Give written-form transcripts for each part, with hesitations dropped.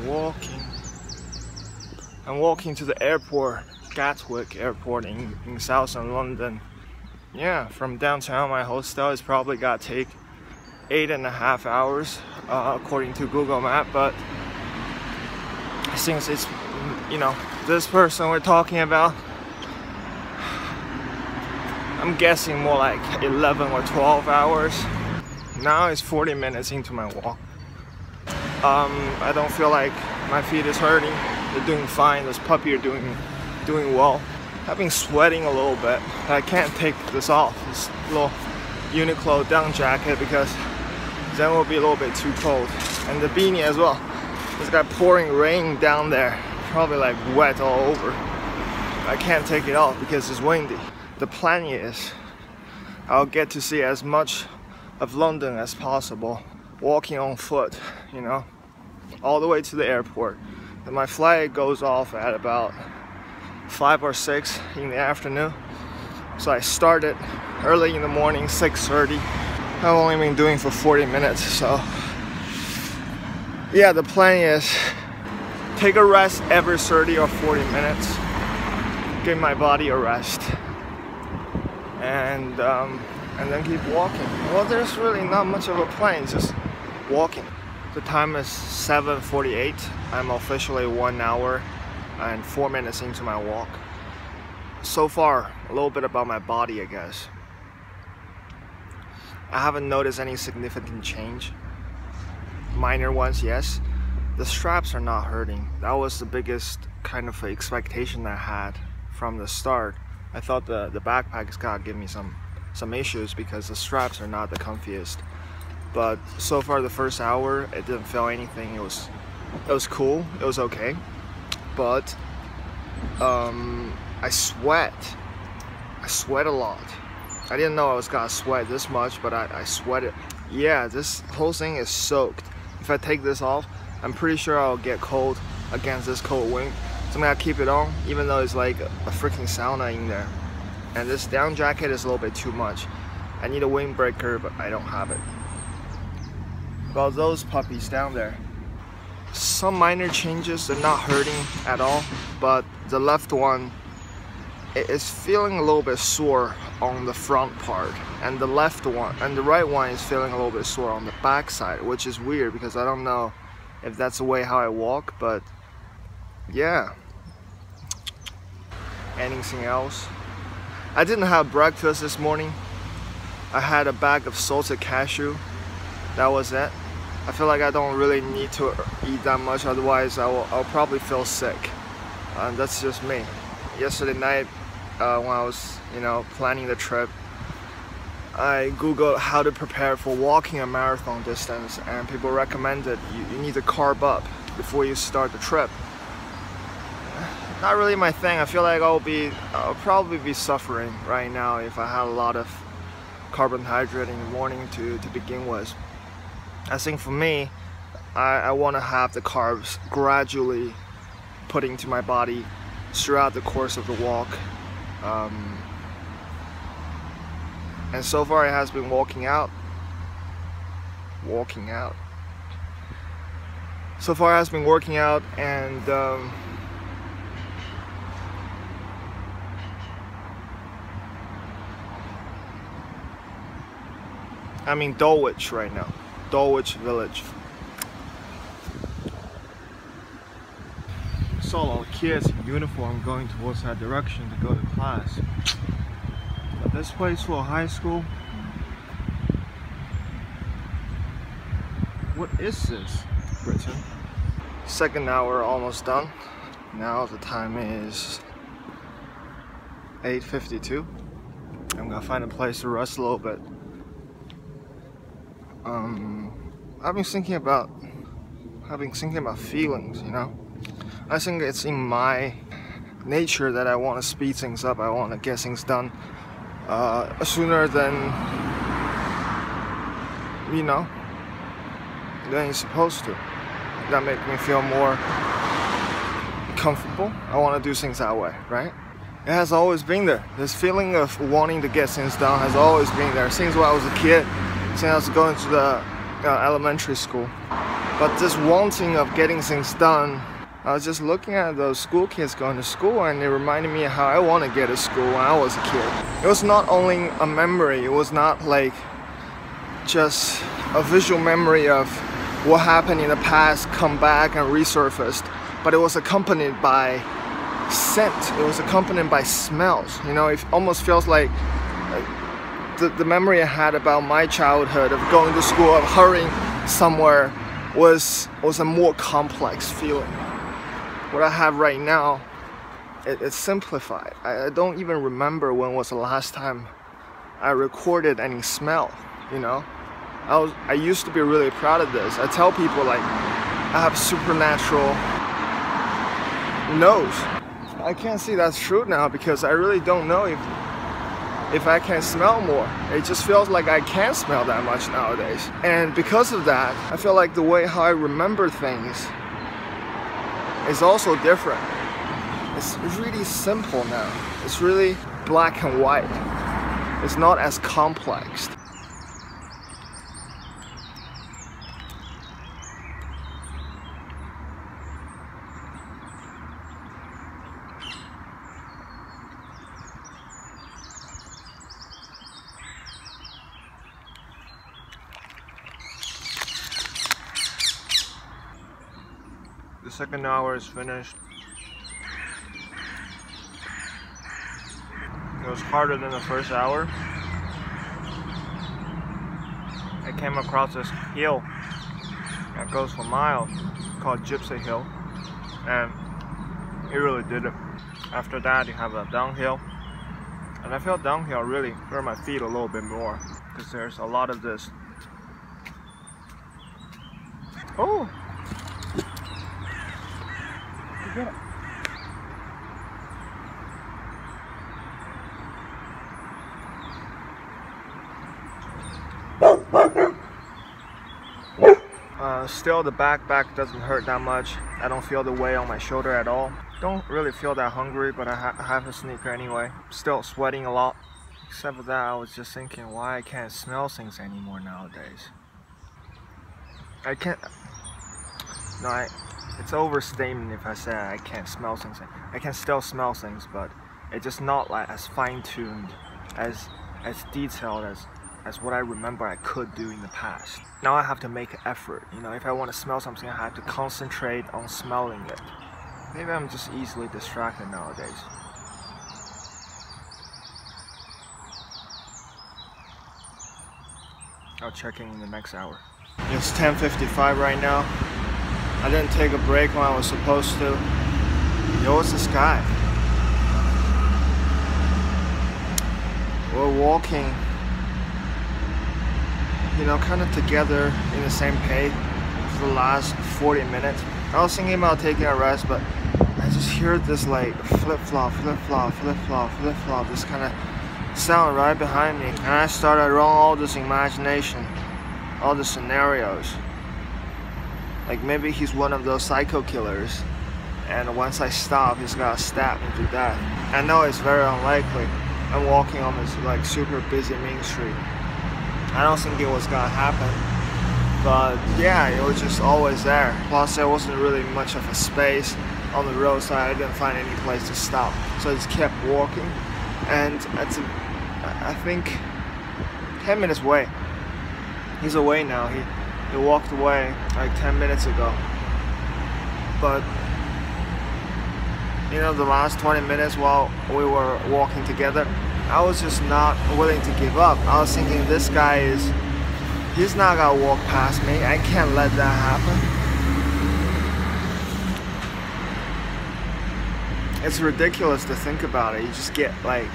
Walking. I'm walking to the airport, Gatwick Airport in southern London. Yeah, from downtown my hostel is probably gonna take 8.5 hours according to Google Map, but since it's, you know, this person we're talking about, I'm guessing more like 11 or 12 hours. Now it's 40 minutes into my walk. I don't feel like my feet is hurting. They're doing fine. This puppy are doing well. I've been sweating a little bit. I can't take this off, this little Uniqlo down jacket, because then it will be a little bit too cold. And the beanie as well. It's got pouring rain down there, probably like wet all over. I can't take it off because it's windy. The plan is I'll get to see as much of London as possible walking on foot, you know, all the way to the airport. And my flight goes off at about 5 or 6 in the afternoon. So I started early in the morning, 6:30. I've only been doing for 40 minutes, so yeah, the plan is take a rest every 30 or 40 minutes, give my body a rest, and then keep walking. Well, there's really not much of a plan, just walking. The time is 7:48. I'm officially 1 hour and 4 minutes into my walk. So far, a little bit about my body, I guess. I haven't noticed any significant change. Minor ones, yes. The straps are not hurting. That was the biggest kind of expectation I had from the start. I thought the backpack is gonna give me some issues because the straps are not the comfiest. But so far the first hour, it didn't feel anything. It was cool. It was okay. But I sweat a lot. I didn't know I was gonna sweat this much, but I sweated. Yeah, this whole thing is soaked. If I take this off, I'm pretty sure I'll get cold against this cold wind. So I'm gonna keep it on, even though it's like a freaking sauna in there. And this down jacket is a little bit too much. I need a windbreaker, but I don't have it. About those puppies down there, some minor changes. They're not hurting at all, but the left one is feeling a little bit sore on the front part, and the left one and the right one is feeling a little bit sore on the back side, which is weird because I don't know if that's the way how I walk, but yeah. Anything else? I didn't have breakfast this morning. I had a bag of salted cashew. That was it. I feel like I don't really need to eat that much, otherwise I'll probably feel sick. That's just me. Yesterday night, when I was, you know, planning the trip, I googled how to prepare for walking a marathon distance, and people recommended you need to carb up before you start the trip. Not really my thing. I feel like I'll probably be suffering right now if I had a lot of carbohydrate in the morning to begin with. I think for me, I want to have the carbs gradually put into my body throughout the course of the walk. And so far it has been walking out. So far it has been working out, and I'm in Dulwich right now, Dulwich Village. Saw a lot of kids in uniform going towards that direction to go to class. But this place for a high school? What is this, Britain? Second hour almost done. Now the time is 8:52. I'm gonna find a place to rest a little bit. I've been thinking about feelings, you know. I think it's in my nature that I want to speed things up. I want to get things done sooner than, you know, than you're supposed to. That makes me feel more comfortable. I want to do things that way, right? It has always been there. This feeling of wanting to get things done has always been there since when I was a kid, since I was going to the elementary school. But this wanting of getting things done, I was just looking at those school kids going to school, and it reminded me of how I want to get to school when I was a kid. It was not only a memory, it was not like just a visual memory of what happened in the past come back and resurfaced, but it was accompanied by scent, it was accompanied by smells. You know, it almost feels like the memory I had about my childhood of going to school, of hurrying somewhere, was a more complex feeling. What I have right now, it's simplified. I don't even remember when was the last time I recorded any smell, you know? I used to be really proud of this. I tell people like I have supernatural nose. I can't say that's true now because I really don't know if I can smell more. It just feels like I can't smell that much nowadays. And because of that, I feel like the way how I remember things is also different. It's really simple now. It's really black and white. It's not as complex. The second hour is finished. It was harder than the first hour. I came across this hill that goes for miles called Gypsy Hill, and it really did it. After that you have a downhill, and I feel downhill really hurt my feet a little bit more because there's a lot of this. Oh! Yeah. Still the backpack doesn't hurt that much. I don't feel the weight on my shoulder at all. Don't really feel that hungry, but I have a sneaker anyway. Still sweating a lot. Except for that, I was just thinking why I can't smell things anymore nowadays. I can't. No, it's overstatement if I say I can't smell things. I can still smell things, but it's just not like as fine-tuned, as detailed as what I remember I could do in the past. Now I have to make an effort. You know, if I want to smell something, I have to concentrate on smelling it. Maybe I'm just easily distracted nowadays. I'll check in the next hour. It's 10:55 right now. I didn't take a break when I was supposed to. Yo, it's the sky. We're walking, you know, kind of together in the same pace for the last 40 minutes. I was thinking about taking a rest, but I just heard this like flip-flop, flip-flop, flip-flop, flip-flop, this kind of sound right behind me. And I started drawing all this imagination, all the scenarios. Like maybe he's one of those psycho killers, and once I stop, he's gonna stab me to death. I know it's very unlikely. I'm walking on this like super busy main street. I don't think it was gonna happen, but yeah, it was just always there. Plus there wasn't really much of a space on the roadside. I didn't find any place to stop, so I just kept walking, and I think 10 minutes away. He's away now. He walked away like 10 minutes ago. But you know, the last 20 minutes while we were walking together, I was just not willing to give up. I was thinking, this guy he's not gonna walk past me. I can't let that happen. It's ridiculous to think about it. You just get like,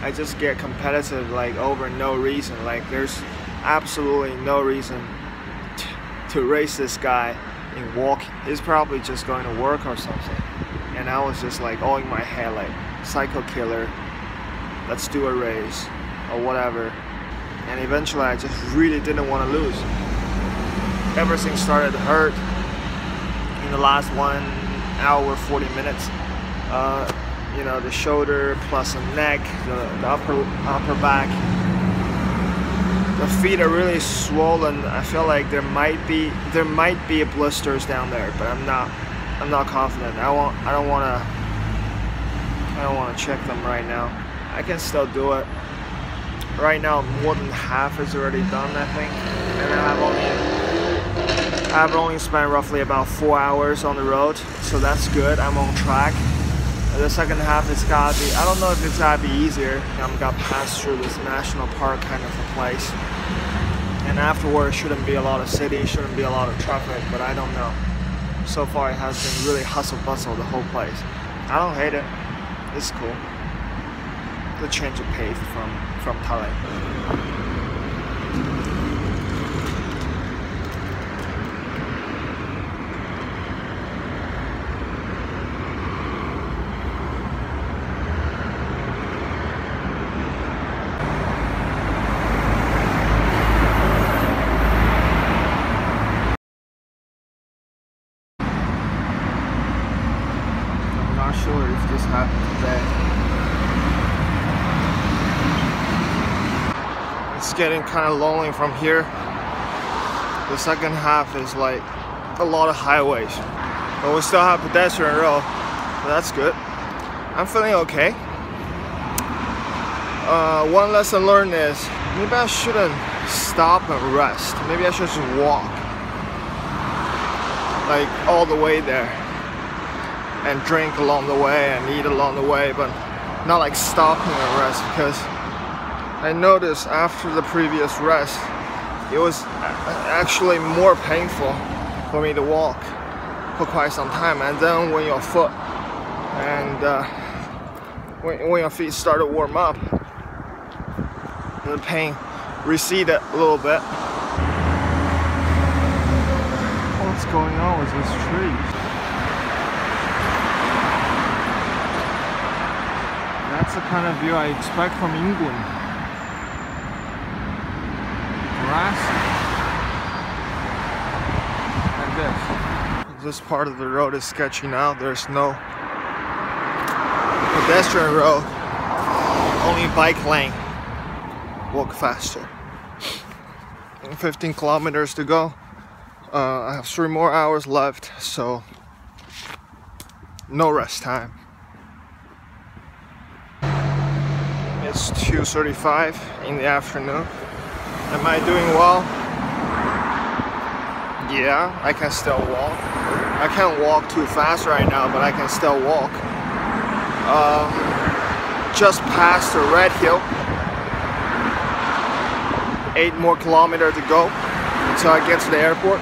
I just get competitive like over no reason. Like there's absolutely no reason to race this guy in walking. He's probably just going to work or something. And I was just like all in my head like, psycho killer, let's do a race or whatever. And eventually I just really didn't want to lose. Everything started to hurt in the last 1 hour 40 minutes. You know, the shoulder plus the neck, the upper back. The feet are really swollen. I feel like there might be blisters down there, but I'm not confident. I don't want to check them right now. I can still do it. Right now, more than half is already done, I think, and I've only spent roughly about 4 hours on the road, so that's good. I'm on track. The second half is gotta be, I don't know if it's gotta be easier. I'm gonna pass through this national park kind of a place, and afterwards shouldn't be a lot of city, shouldn't be a lot of traffic, but I don't know. So far it has been really hustle bustle, the whole place. I don't hate it. It's cool. The change of pace from Thailand. I'm not sure if this happened today. It's getting kind of lonely from here. The second half is like a lot of highways, but we still have pedestrian road, so that's good. I'm feeling okay. One lesson learned is maybe I shouldn't stop and rest. Maybe I should just walk like all the way there and drink along the way and eat along the way, but not like stopping and rest, because I noticed after the previous rest, it was actually more painful for me to walk for quite some time. And then when your foot and when your feet started to warm up, the pain receded a little bit. What's going on with this tree? That's the kind of view I expect from England. Like this. This part of the road is sketchy now. There's no pedestrian road, only bike lane. Walk faster. 15 kilometers to go. I have 3 more hours left, so no rest time. It's 2:35 in the afternoon. Am I doing well? Yeah, I can still walk. I can't walk too fast right now, but I can still walk. Just past the Red Hill. 8 more kilometers to go until I get to the airport.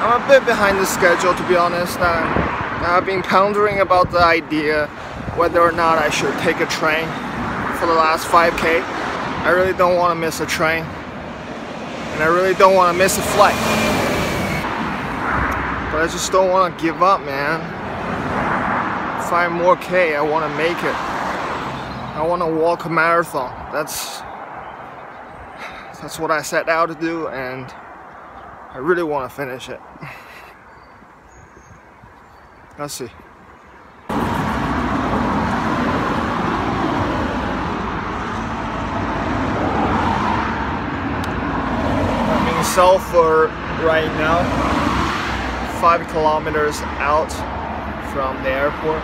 I'm a bit behind the schedule, to be honest. I've been pondering about the idea whether or not I should take a train for the last 5K. I really don't want to miss a train. And I really don't want to miss a flight. But I just don't want to give up, man. 5 more K, I want to make it. I want to walk a marathon. That's what I set out to do, and I really want to finish it. Let's see. Sulphur right now, 5 kilometers out from the airport.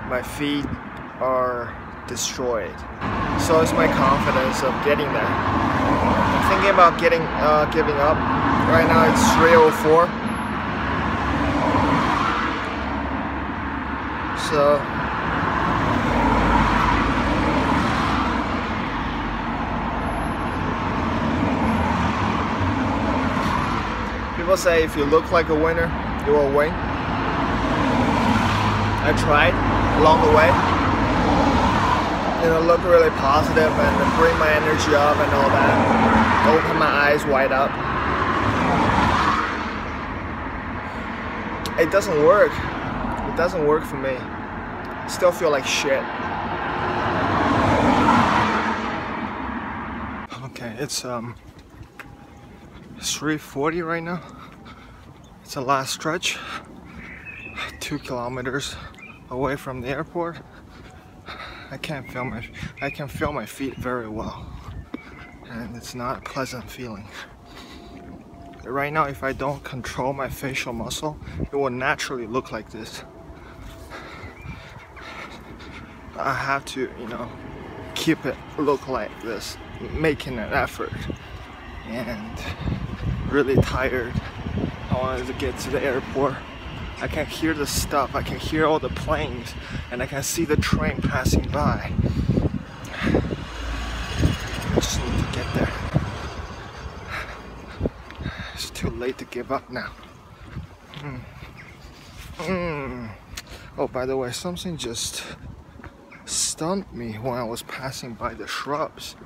My feet are destroyed, so is my confidence of getting there. I'm thinking about giving up. Right now it's 3:04, so people say if you look like a winner, you will win. I tried along the way, you know, look really positive and bring my energy up and all that. Open my eyes wide up. It doesn't work. It doesn't work for me. I still feel like shit. Okay, it's 3:40 right now. It's the last stretch, 2 kilometers away from the airport. I can feel my feet very well, and it's not a pleasant feeling. Right now, if I don't control my facial muscle, it will naturally look like this. I have to, you know, keep it look like this, making an effort, and really tired. I wanted to get to the airport. I can hear the stuff, I can hear all the planes, and I can see the train passing by. I just need to get there. It's too late to give up now. Oh, by the way, something just stunned me when I was passing by the shrubs.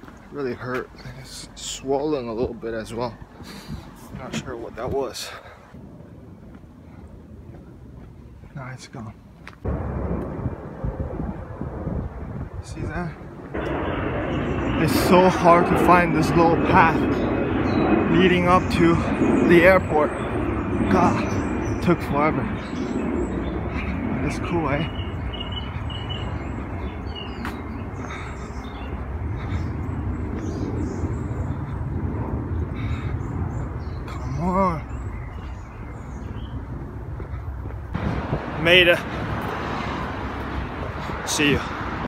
It really hurt. It's swollen a little bit as well. Not sure what that was. Now it's gone. See that? It's so hard to find this little path leading up to the airport. God, it took forever. It's cool, eh? Come on. Made it. See you.